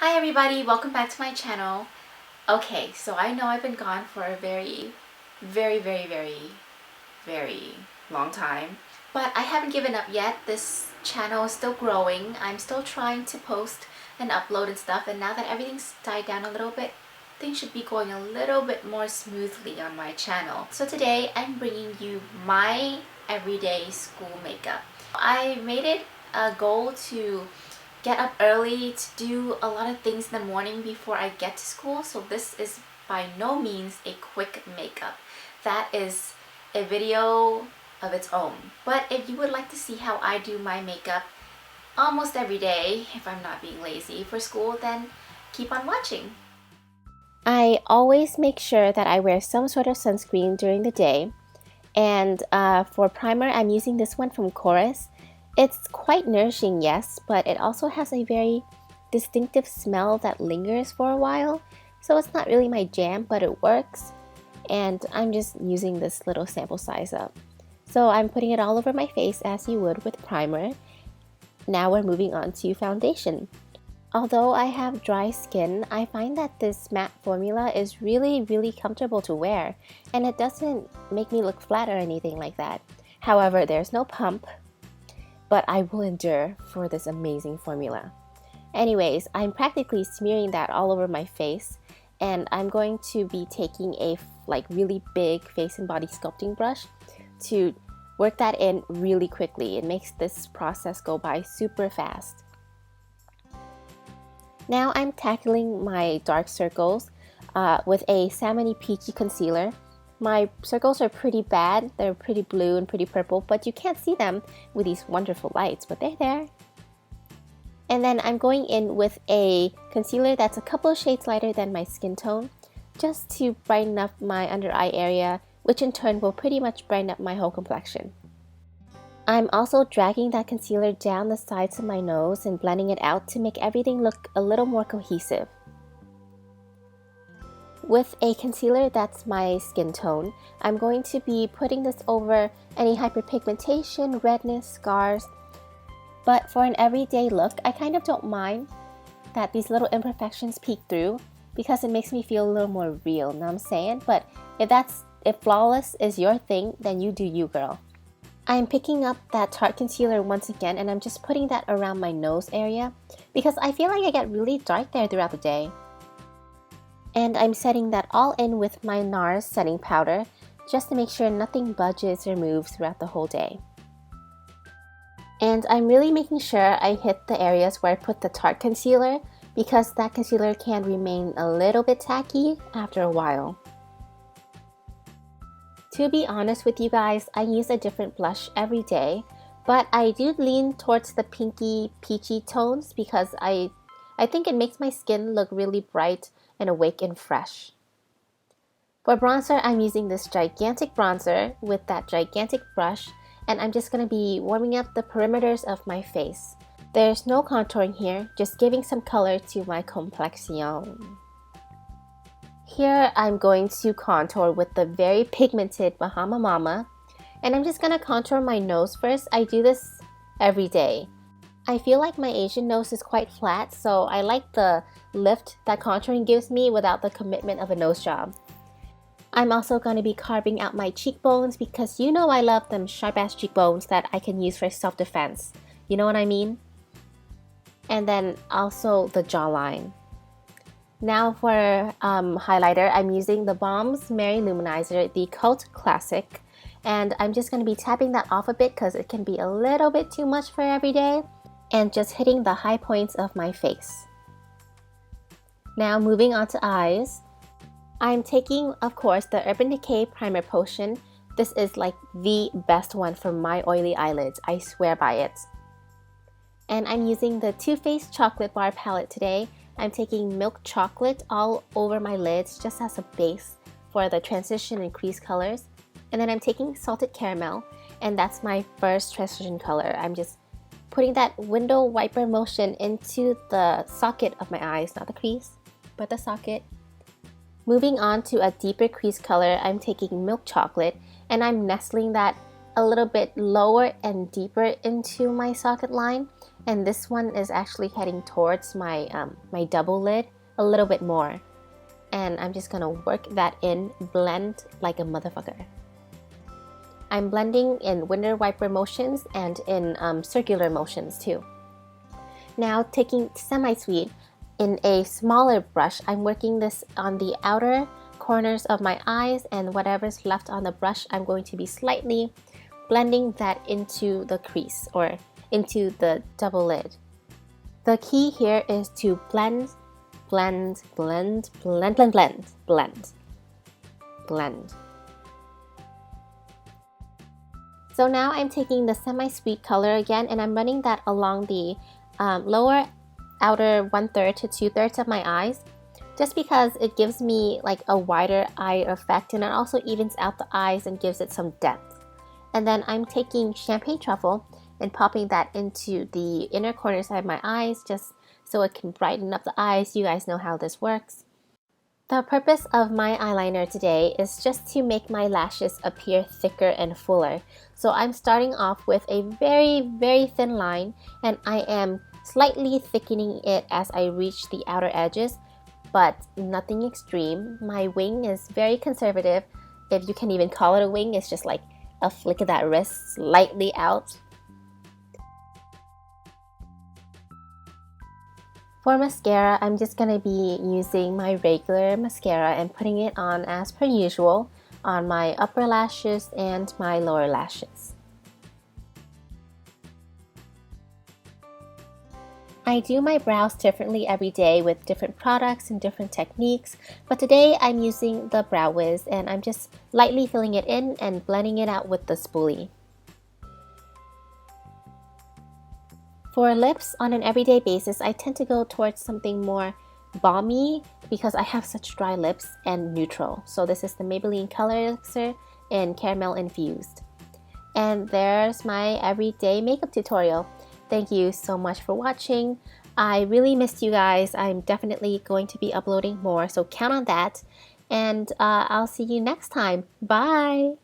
Hi everybody, welcome back to my channel. Okay, so I know I've been gone for a very long time, but I haven't given up yet. This channel is still growing. I'm still trying to post and upload and stuff, and now that everything's died down a little bit, things should be going a little bit more smoothly on my channel. So today I'm bringing you my everyday school makeup. I made it a goal to get up early to do a lot of things in the morning before I get to school, so this is by no means a quick makeup. That is a video of its own. But if you would like to see how I do my makeup almost every day, if I'm not being lazy for school, then keep on watching. I always make sure that I wear some sort of sunscreen during the day, and for primer I'm using this one from KORRES. It's quite nourishing, yes, but it also has a very distinctive smell that lingers for a while, so it's not really my jam, but it works, and I'm just using this little sample size up. So I'm putting it all over my face as you would with primer. Now we're moving on to foundation. Although I have dry skin, I find that this matte formula is really comfortable to wear, and it doesn't make me look flat or anything like that. However, there's no pump, but I will endure for this amazing formula. Anyways, I'm practically smearing that all over my face, and I'm going to be taking a really big face and body sculpting brush to work that in really quickly. It makes this process go by super fast. Now I'm tackling my dark circles with a salmon-y peachy concealer. My circles are pretty bad. They're pretty blue and pretty purple, but you can't see them with these wonderful lights, but they're there. And then I'm going in with a concealer that's a couple of shades lighter than my skin tone, just to brighten up my under eye area, which in turn will pretty much brighten up my whole complexion. I'm also dragging that concealer down the sides of my nose and blending it out to make everything look a little more cohesive. With a concealer that's my skin tone, I'm going to be putting this over any hyperpigmentation, redness, scars. But for an everyday look, I kind of don't mind that these little imperfections peek through because it makes me feel a little more real, know what I'm saying? But if flawless is your thing, then you do you, girl. I'm picking up that Tarte concealer once again, and I'm just putting that around my nose area because I feel like I get really dark there throughout the day. And I'm setting that all in with my NARS setting powder just to make sure nothing budges or moves throughout the whole day. And I'm really making sure I hit the areas where I put the Tarte concealer because that concealer can remain a little bit tacky after a while. To be honest with you guys, I use a different blush every day, but I do lean towards the pinky peachy tones because I think it makes my skin look really bright and awake and fresh. For bronzer, I'm using this gigantic bronzer with that gigantic brush, and I'm just going to be warming up the perimeters of my face. There's no contouring here, just giving some color to my complexion. Here I'm going to contour with the very pigmented Bahama Mama, and I'm just going to contour my nose first. I do this every day. I feel like my Asian nose is quite flat, so I like the lift that contouring gives me without the commitment of a nose job. I'm also going to be carving out my cheekbones because you know I love them sharp ass cheekbones that I can use for self-defense. You know what I mean? And then also the jawline. Now for highlighter, I'm using the BALM's Mary Luminizer, the Cult Classic. And I'm just going to be tapping that off a bit because it can be a little bit too much for every day. And just hitting the high points of my face. Now moving on to eyes. I'm taking, of course, the Urban Decay Primer Potion. This is like the best one for my oily eyelids. I swear by it. And I'm using the Too Faced Chocolate Bar Palette today. I'm taking milk chocolate all over my lids just as a base for the transition and crease colors. And then I'm taking Salted Caramel, and that's my first transition color. I'm just putting that window wiper motion into the socket of my eyes, not the crease, but the socket. Moving on to a deeper crease color, I'm taking milk chocolate, and I'm nestling that a little bit lower and deeper into my socket line, and this one is actually heading towards my my double lid a little bit more. And I'm just gonna work that in, blend like a motherfucker. I'm blending in window wiper motions and in circular motions too. Now taking semi-sweet in a smaller brush, I'm working this on the outer corners of my eyes, and whatever's left on the brush, I'm going to be slightly blending that into the crease or into the double lid. The key here is to blend, blend, blend, blend, blend, blend, blend, blend. So now I'm taking the semi-sweet color again, and I'm running that along the lower outer 1/3 to 2/3 of my eyes, just because it gives me like a wider eye effect, and it also evens out the eyes and gives it some depth. And then I'm taking champagne truffle and popping that into the inner corners of my eyes just so it can brighten up the eyes. You guys know how this works. The purpose of my eyeliner today is just to make my lashes appear thicker and fuller. So I'm starting off with a very thin line, and I am slightly thickening it as I reach the outer edges, but nothing extreme. My wing is very conservative. If you can even call it a wing, it's just like a flick of that wrist slightly out. For mascara, I'm just going to be using my regular mascara and putting it on as per usual on my upper lashes and my lower lashes. I do my brows differently every day with different products and different techniques, but today I'm using the Brow Whiz, and I'm just lightly filling it in and blending it out with the spoolie. For lips, on an everyday basis, I tend to go towards something more balmy because I have such dry lips, and neutral. So this is the Maybelline Color Elixir in Caramel Infused. And there's my everyday makeup tutorial. Thank you so much for watching. I really missed you guys. I'm definitely going to be uploading more, so count on that. And I'll see you next time. Bye!